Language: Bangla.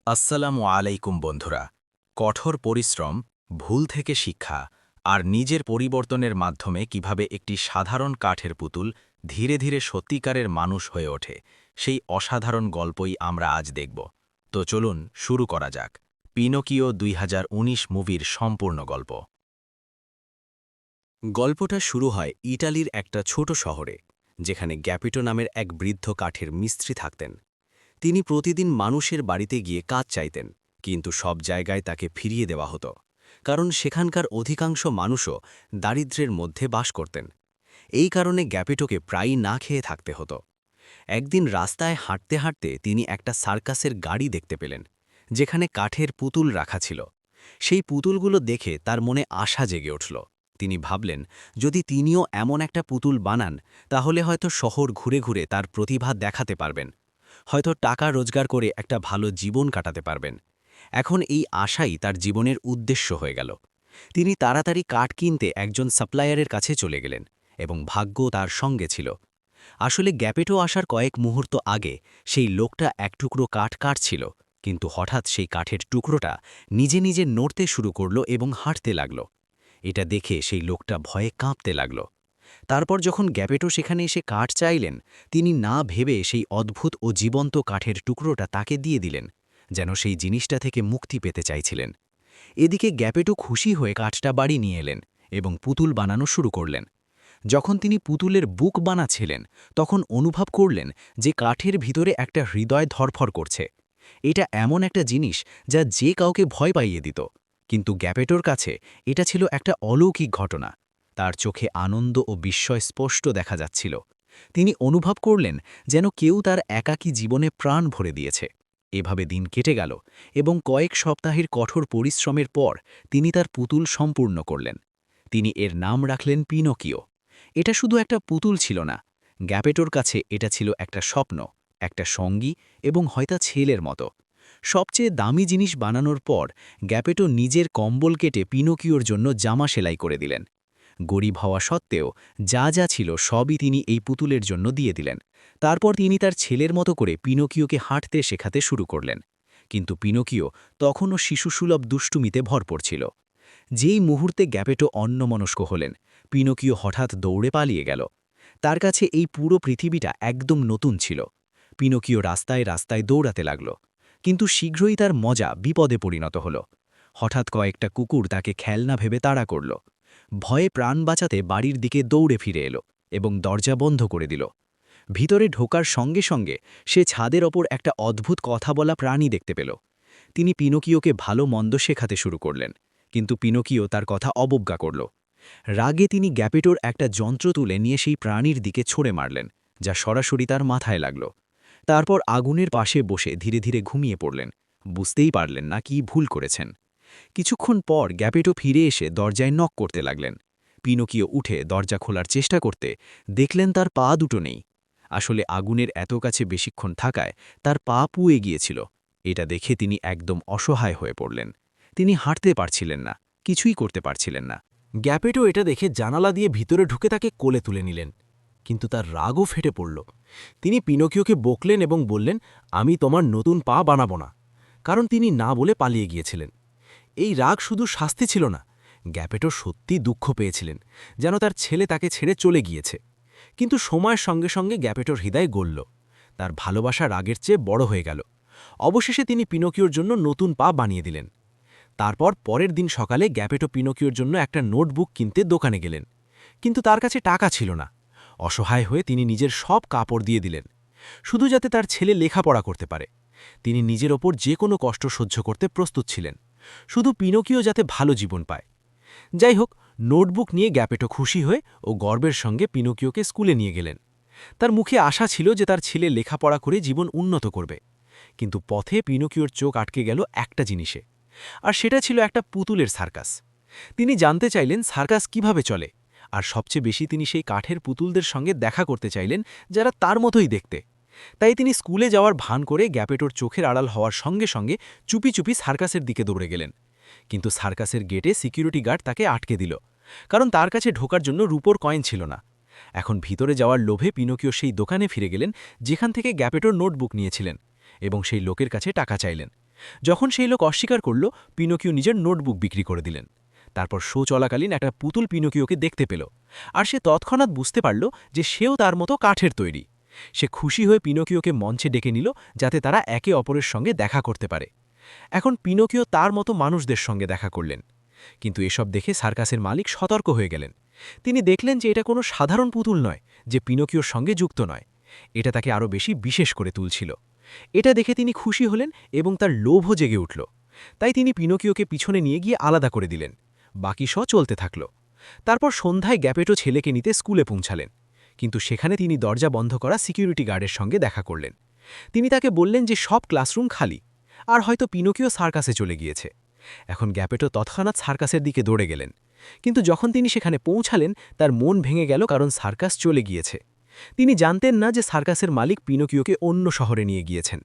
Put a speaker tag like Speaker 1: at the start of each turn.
Speaker 1: আসসালামু আলাইকুম বন্ধুরা। কঠোর পরিশ্রম, ভুল থেকে শিক্ষা আর নিজের পরিবর্তনের মাধ্যমে কিভাবে একটি সাধারণ কাঠের পুতুল ধীরে ধীরে সত্যিকারের মানুষ হয়ে ওঠে, সেই অসাধারণ গল্পই আমরা আজ দেখব। তো চলুন শুরু করা যাক। পিনোকিও ২০১৯ মুভির সম্পূর্ণ গল্প।
Speaker 2: গল্পটা শুরু হয় ইটালির একটা ছোট শহরে, যেখানে গ্যাপিটো নামের এক বৃদ্ধ কাঠের মিস্ত্রি থাকতেন। তিনি প্রতিদিন মানুষের বাড়িতে গিয়ে কাজ চাইতেন, কিন্তু সব জায়গায় তাকে ফিরিয়ে দেওয়া হতো, কারণ সেখানকার অধিকাংশ মানুষও দারিদ্র্যের মধ্যে বাস করতেন। এই কারণে গ্যাপিটোকে প্রায়ই না খেয়ে থাকতে হতো। একদিন রাস্তায় হাঁটতে হাঁটতে তিনি একটা সার্কাসের গাড়ি দেখতে পেলেন, যেখানে কাঠের পুতুল রাখা ছিল। সেই পুতুলগুলো দেখে তার মনে আশা জেগে উঠল। তিনি ভাবলেন, যদি তিনিও এমন একটা পুতুল বানান, তাহলে হয়তো শহর ঘুরে ঘুরে তার প্রতিভা দেখাতে পারবেন, হয়তো টাকা রোজগার করে একটা ভালো জীবন কাটাতে পারবেন। এখন এই আশাই তার জীবনের উদ্দেশ্য হয়ে গেল। তিনি তাড়াতাড়ি কাঠ কিনতে একজন সাপ্লায়ারের কাছে চলে গেলেন, এবং ভাগ্য তার সঙ্গে ছিল। আসলে গ্যাপেটো আসার কয়েক মুহূর্ত আগে সেই লোকটা এক টুকরো কাঠ কাটছিল, কিন্তু হঠাৎ সেই কাঠের টুকরোটা নিজে নিজে নড়তে শুরু করল এবং হাঁটতে লাগল। এটা দেখে সেই লোকটা ভয়ে কাঁপতে লাগল। তারপর যখন গ্যাপেটো সেখানে এসে কাঠ চাইলেন, তিনি না ভেবে সেই অদ্ভুত ও জীবন্ত কাঠের টুকরোটা তাকে দিয়ে দিলেন, যেন সেই জিনিসটা থেকে মুক্তি পেতে চাইছিলেন। এদিকে গ্যাপেটো খুশি হয়ে কাঠটা বাড়ি নিয়ে এলেন এবং পুতুল বানানো শুরু করলেন। যখন তিনি পুতুলের বুক বানাচ্ছিলেন, তখন অনুভব করলেন যে কাঠের ভিতরে একটা হৃদয় ধরফর করছে। এটা এমন একটা জিনিস যা যে কাউকে ভয় পাইয়ে দিত, কিন্তু গ্যাপেটোর কাছে এটা ছিল একটা অলৌকিক ঘটনা। তার চোখে আনন্দ ও বিস্ময় স্পষ্ট দেখা যাচ্ছিল। তিনি অনুভব করলেন যেন কেউ তার একাকী জীবনে প্রাণ ভরে দিয়েছে। এভাবে দিন কেটে গেল, এবং কয়েক সপ্তাহের কঠোর পরিশ্রমের পর তিনি তার পুতুল সম্পূর্ণ করলেন। তিনি এর নাম রাখলেন পিনোকিও। এটা শুধু একটা পুতুল ছিল না, গ্যাপেটোর কাছে এটা ছিল একটা স্বপ্ন, একটা সঙ্গী, এবং হয়তো ছেলের মতো। সবচেয়ে দামি জিনিস বানানোর পর গ্যাপেটো নিজের কম্বল কেটে পিনোকিওর জন্য জামা সেলাই করে দিলেন। গরিব হওয়া সত্ত্বেও যা যা ছিল সবই তিনি এই পুতুলের জন্য দিয়ে দিলেন। তারপর তিনি তার ছেলের মতো করে পিনোকিওকে হাঁটতে শেখাতে শুরু করলেন। কিন্তু পিনোকিও তখনও শিশুসুলভ দুষ্টুমিতে ভরপুর ছিল। যেই মুহূর্তে গ্যাপেটো অন্যমনস্ক হলেন, পিনোকিও হঠাৎ দৌড়ে পালিয়ে গেল। তার কাছে এই পুরো পৃথিবীটা একদম নতুন ছিল। পিনোকিও রাস্তায় রাস্তায় দৌড়াতে লাগল, কিন্তু শীঘ্রই তার মজা বিপদে পরিণত হল। হঠাৎ কয়েকটা কুকুর তাকে খেলনা ভেবে তাড়া করল। ভয়ে প্রাণ বাঁচাতে বাড়ির দিকে দৌড়ে ফিরে এলো এবং দরজা বন্ধ করে দিল। ভিতরে ঢোকার সঙ্গে সঙ্গে সে ছাদের ওপর একটা অদ্ভুত কথা বলা প্রাণী দেখতে পেল। তিনি পিনোকিওকে ভালো মন্দ শেখাতে শুরু করলেন, কিন্তু পিনোকিও তার কথা অবজ্ঞা করল। রাগে তিনি গ্যাপেটোর একটা যন্ত্র তুলে নিয়ে সেই প্রাণীর দিকে ছুঁড়ে মারলেন, যা সরাসরি তার মাথায় লাগল। তারপর আগুনের পাশে বসে ধীরে ধীরে ঘুমিয়ে পড়লেন, বুঝতেই পারলেন না কি ভুল করেছেন। কিছুক্ষণ পর গ্যাপেটো ফিরে এসে দরজায় নক করতে লাগলেন। পিনোকিও উঠে দরজা খোলার চেষ্টা করতে দেখলেন তার পা দুটো নেই। আসলে আগুনের এত কাছে বেশিক্ষণ থাকায় তার পা পুয়ে গিয়েছিল। এটা দেখে তিনি একদম অসহায় হয়ে পড়লেন। তিনি হাঁটতে পারছিলেন না, কিছুই করতে পারছিলেন না।
Speaker 3: গ্যাপেটো এটা দেখে জানালা দিয়ে ভিতরে ঢুকে তাকে কোলে তুলে নিলেন, কিন্তু তার রাগও ফেটে পড়ল। তিনি পিনোকিওকে বকলেন এবং বললেন, আমি তোমার নতুন পা বানাবো না, কারণ তিনি না বলে পালিয়ে গিয়েছিলেন। এই রাগ শুধু শাস্তি ছিল না, গ্যাপেটো সত্যি দুঃখ পেয়েছিলেন, যেন তার ছেলে তাকে ছেড়ে চলে গিয়েছে। কিন্তু সময়ের সঙ্গে সঙ্গে গ্যাপেটোর হৃদয় গলল। তার ভালোবাসা রাগের চেয়ে বড় হয়ে গেল। অবশেষে তিনি পিনোকিওর জন্য নতুন পা বানিয়ে দিলেন। তারপর পরের দিন সকালে গ্যাপেটো পিনোকিওর জন্য একটা নোটবুক কিনতে দোকানে গেলেন, কিন্তু তার কাছে টাকা ছিল না। অসহায় হয়ে তিনি নিজের সব কাপড় দিয়ে দিলেন, শুধু যাতে তার ছেলে লেখাপড়া করতে পারে। তিনি নিজের ওপর যে কোনো কষ্ট সহ্য করতে প্রস্তুত ছিলেন, শুধু পিনোকিও যাতে ভালো জীবন পায়। যাই হোক, নোটবুক নিয়ে গ্যাপেটো খুশি হয়ে ও গর্বের সঙ্গে পিনোকিওকে স্কুলে নিয়ে গেলেন। তার মুখে আশা ছিল যে তার ছেলে লেখাপড়া করে জীবন উন্নত করবে। কিন্তু পথে পিনোকিওর চোখ আটকে গেল একটা জিনিসে, আর সেটা ছিল একটা পুতুলের সার্কাস। তিনি জানতে চাইলেন সার্কাস কিভাবে চলে, আর সবচেয়ে বেশি তিনি সেই কাঠের পুতুলদের সঙ্গে দেখা করতে চাইলেন, যারা তার মতোই দেখতে। তাই তিনি স্কুলে যাওয়ার ভান করে গ্যাপেটোর চোখের আড়াল হওয়ার সঙ্গে সঙ্গে চুপি চুপি সার্কাসের দিকে দৌড়ে গেলেন। কিন্তু সার্কাসের গেটে সিকিউরিটি গার্ড তাকে আটকে দিল, কারণ তার কাছে ঢোকার জন্য রূপোর কয়েন ছিল না। এখন ভিতরে যাওয়ার লোভে পিনোকিও সেই দোকানে ফিরে গেলেন, যেখান থেকে গ্যাপেটোর নোটবুক নিয়েছিলেন, এবং সেই লোকের কাছে টাকা চাইলেন। যখন সেই লোক অস্বীকার করল, পিনোকিও নিজের নোটবুক বিক্রি করে দিলেন। তারপর শো চলাকালীন একটা পুতুল পিনোকিওকে দেখতে পেল, আর সে তৎক্ষণাৎ বুঝতে পারল যে সেও তার মতো কাঠের তৈরি। সে খুশি হয়ে পিনোকিওকে মঞ্চে ডেকে নিল, যাতে তারা একে অপরের সঙ্গে দেখা করতে পারে। এখন পিনোকিও তার মতো মানুষদের সঙ্গে দেখা করলেন। কিন্তু এসব দেখে সার্কাসের মালিক সতর্ক হয়ে গেলেন। তিনি দেখলেন যে এটা কোনো সাধারণ পুতুল নয়, যে পিনোকিওর সঙ্গে যুক্ত নয়। এটা তাকে আরও বেশি বিশেষ করে তুলছিল। এটা দেখে তিনি খুশি হলেন এবং তার লোভও জেগে উঠল। তাই তিনি পিনোকিওকে পিছনে নিয়ে গিয়ে আলাদা করে দিলেন। বাকি শো চলতে থাকল। তারপর সন্ধ্যায় গ্যাপেটো ছেলেকে নিতে স্কুলে পৌঁছালেন, কিন্তু সেখানে তিনি দরজা বন্ধ করা সিকিউরিটি গার্ডের সঙ্গে দেখা করলেন। তিনি তাকে বললেন যে সব ক্লাসরুম খালি, আর হয়তো পিনোকিও সার্কাসে চলে গিয়েছে। এখন গ্যাপেটো তৎক্ষণাৎ সার্কাসের দিকে দৌড়ে গেলেন, কিন্তু যখন তিনি সেখানে পৌঁছালেন তার মন ভেঙে গেল, কারণ সার্কাস চলে গিয়েছে। তিনি জানতেন না যে সার্কাসের মালিক পিনোকিওকে অন্য শহরে নিয়ে গিয়েছেন।